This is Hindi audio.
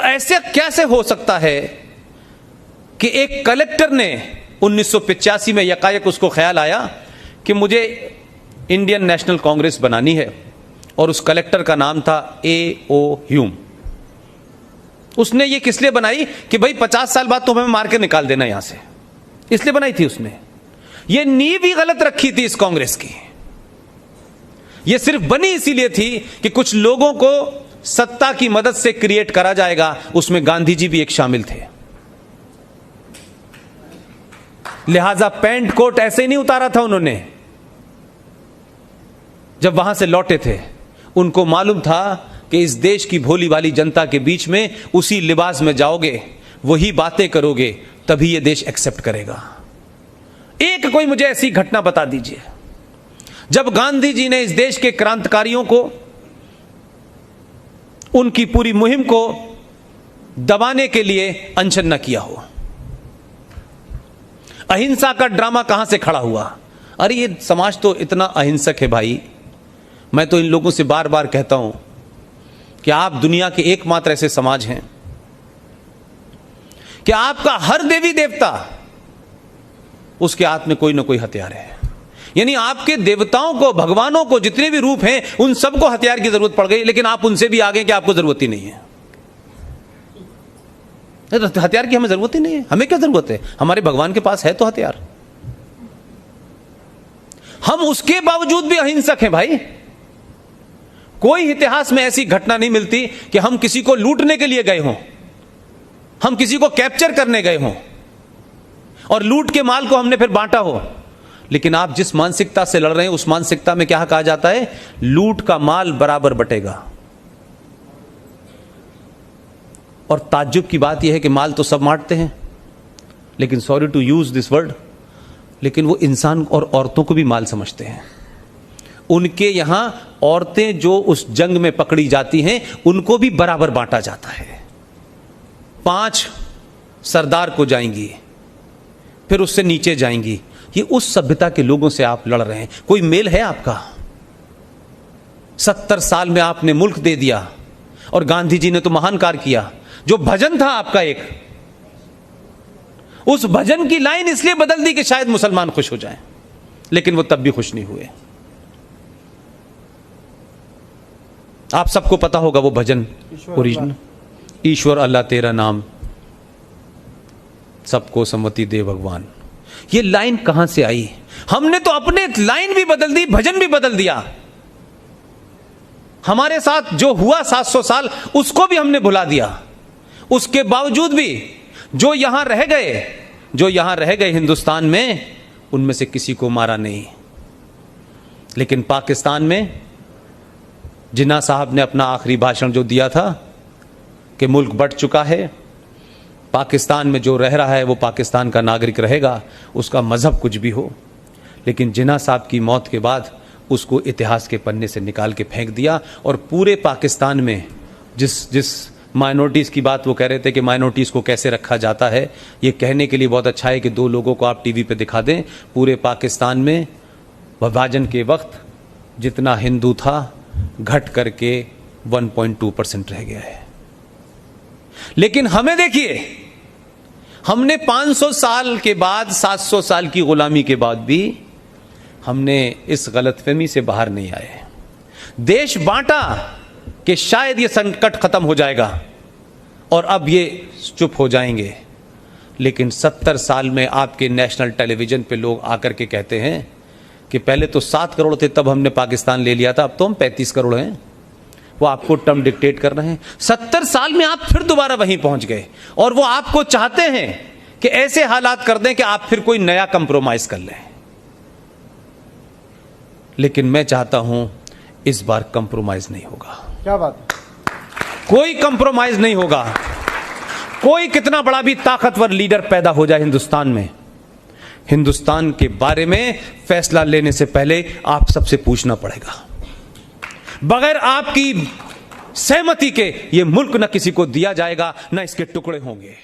ऐसे कैसे हो सकता है कि एक कलेक्टर ने 1985 में यकायक उसको ख्याल आया कि मुझे इंडियन नेशनल कांग्रेस बनानी है, और उस कलेक्टर का नाम था A.O. ह्यूम। उसने ये किस लिए बनाई कि भाई 50 साल बाद तुम्हें मार के निकाल देना यहां से, इसलिए बनाई थी उसने। ये नींव ही गलत रखी थी इस कांग्रेस की। ये सिर्फ बनी इसीलिए थी कि कुछ लोगों को सत्ता की मदद से क्रिएट करा जाएगा, उसमें गांधी जी भी एक शामिल थे। लिहाजा पैंट कोट ऐसे ही नहीं उतारा था उन्होंने। जब वहां से लौटे थे उनको मालूम था कि इस देश की भोली भाली जनता के बीच में उसी लिबास में जाओगे, वही बातें करोगे, तभी यह देश एक्सेप्ट करेगा। एक कोई मुझे ऐसी घटना बता दीजिए जब गांधी जी ने इस देश के क्रांतिकारियों को, उनकी पूरी मुहिम को दबाने के लिए अनशन न किया हो। अहिंसा का ड्रामा कहां से खड़ा हुआ? अरे ये समाज तो इतना अहिंसक है भाई। मैं तो इन लोगों से बार बार कहता हूं कि आप दुनिया के एकमात्र ऐसे समाज हैं कि आपका हर देवी देवता, उसके हाथ में कोई ना कोई हथियार है। यानी आपके देवताओं को, भगवानों को, जितने भी रूप हैं, उन सबको हथियार की जरूरत पड़ गई, लेकिन आप उनसे भी आगे कि आपको जरूरत ही नहीं है। हथियार की हमें जरूरत ही नहीं है। हमें क्या जरूरत है? हमारे भगवान के पास है तो हथियार। हम उसके बावजूद भी अहिंसक हैं भाई। कोई इतिहास में ऐसी घटना नहीं मिलती कि हम किसी को लूटने के लिए गए हों, हम किसी को कैप्चर करने गए हों और लूट के माल को हमने फिर बांटा हो। लेकिन आप जिस मानसिकता से लड़ रहे हैं, उस मानसिकता में क्या कहा जाता है? लूट का माल बराबर बटेगा। और ताज्जुब की बात यह है कि माल तो सब बांटते हैं, लेकिन sorry to use this word, लेकिन वो इंसान और औरतों को भी माल समझते हैं। उनके यहां औरतें जो उस जंग में पकड़ी जाती हैं, उनको भी बराबर बांटा जाता है। 5 सरदार को जाएंगी, फिर उससे नीचे जाएंगी। ये उस सभ्यता के लोगों से आप लड़ रहे हैं। कोई मेल है आपका? 70 साल में आपने मुल्क दे दिया, और गांधी जी ने तो महान कार्य किया। जो भजन था आपका एक, उस भजन की लाइन इसलिए बदल दी कि शायद मुसलमान खुश हो जाएं, लेकिन वो तब भी खुश नहीं हुए। आप सबको पता होगा वो भजन ओरिजिनल, ईश्वर अल्लाह तेरा नाम, सबको सम्मति दे भगवान। ये लाइन कहां से आई? हमने तो अपने लाइन भी बदल दी, भजन भी बदल दिया। हमारे साथ जो हुआ 700 साल, उसको भी हमने भुला दिया। उसके बावजूद भी जो यहां रह गए हिंदुस्तान में, उनमें से किसी को मारा नहीं। लेकिन पाकिस्तान में जिन्ना साहब ने अपना आखिरी भाषण जो दिया था कि मुल्क बंट चुका है, पाकिस्तान में जो रह रहा है वो पाकिस्तान का नागरिक रहेगा, उसका मजहब कुछ भी हो। लेकिन जिन्ना साहब की मौत के बाद उसको इतिहास के पन्ने से निकाल के फेंक दिया। और पूरे पाकिस्तान में जिस माइनॉरिटीज़ की बात वो कह रहे थे कि माइनॉरिटीज़ को कैसे रखा जाता है, ये कहने के लिए बहुत अच्छा है कि 2 लोगों को आप टीवी पे दिखा दें। पूरे पाकिस्तान में विभाजन के वक्त जितना हिंदू था, घट करके 1.2% रह गया है। लेकिन हमें देखिए, हमने 500 साल के बाद, 700 साल की गुलामी के बाद भी हमने इस गलतफहमी से बाहर नहीं आए। देश बांटा कि शायद ये संकट खत्म हो जाएगा और अब ये चुप हो जाएंगे। लेकिन 70 साल में आपके नेशनल टेलीविजन पे लोग आकर के कहते हैं कि पहले तो 7 करोड़ थे तब हमने पाकिस्तान ले लिया था, अब तो हम 35 करोड़ हैं। वो आपको टर्म डिक्टेट कर रहे हैं। 70 साल में आप फिर दोबारा वहीं पहुंच गए, और वो आपको चाहते हैं कि ऐसे हालात कर दें कि आप फिर कोई नया कंप्रोमाइज कर लें। लेकिन मैं चाहता हूं इस बार कंप्रोमाइज नहीं होगा। क्या बात है? कोई कंप्रोमाइज नहीं होगा। कोई कितना बड़ा भी ताकतवर लीडर पैदा हो जाए हिंदुस्तान में, हिंदुस्तान के बारे में फैसला लेने से पहले आप सबसे पूछना पड़ेगा। बगैर आपकी सहमति के ये मुल्क न किसी को दिया जाएगा, न इसके टुकड़े होंगे।